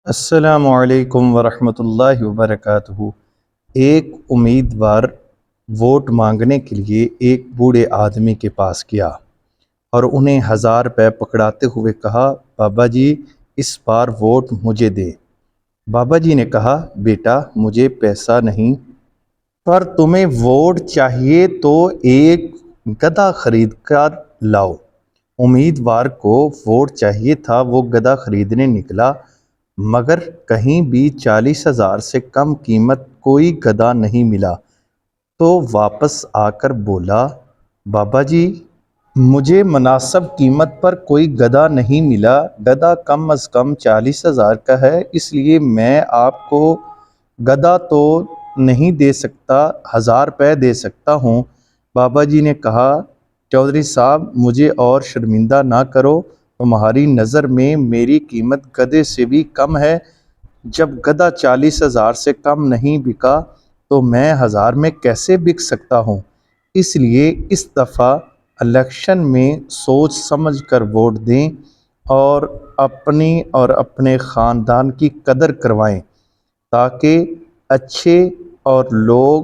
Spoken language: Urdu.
السلام علیکم ورحمۃ اللہ وبرکاتہ۔ ایک امیدوار ووٹ مانگنے کے لیے ایک بوڑھے آدمی کے پاس گیا اور انہیں 1000 روپے پکڑاتے ہوئے کہا، بابا جی اس بار ووٹ مجھے دے۔ بابا جی نے کہا، بیٹا مجھے پیسہ نہیں، پر تمہیں ووٹ چاہیے تو ایک گدھا خرید کر لاؤ۔ امیدوار کو ووٹ چاہیے تھا، وہ گدھا خریدنے نکلا، مگر کہیں بھی 40,000 سے کم قیمت کوئی گدھا نہیں ملا، تو واپس آ کر بولا، بابا جی مجھے مناسب قیمت پر کوئی گدھا نہیں ملا، گدھا کم از کم 40,000 کا ہے، اس لیے میں آپ کو گدھا تو نہیں دے سکتا، 1000 روپے دے سکتا ہوں۔ بابا جی نے کہا، چودھری صاحب مجھے اور شرمندہ نہ کرو، تمہاری نظر میں میری قیمت گدھے سے بھی کم ہے، جب گدھا 40,000 سے کم نہیں بکا تو میں 1000 میں کیسے بک سکتا ہوں؟ اس لیے اس دفعہ الیکشن میں سوچ سمجھ کر ووٹ دیں اور اپنی اور اپنے خاندان کی قدر کروائیں، تاکہ اچھے اور لوگ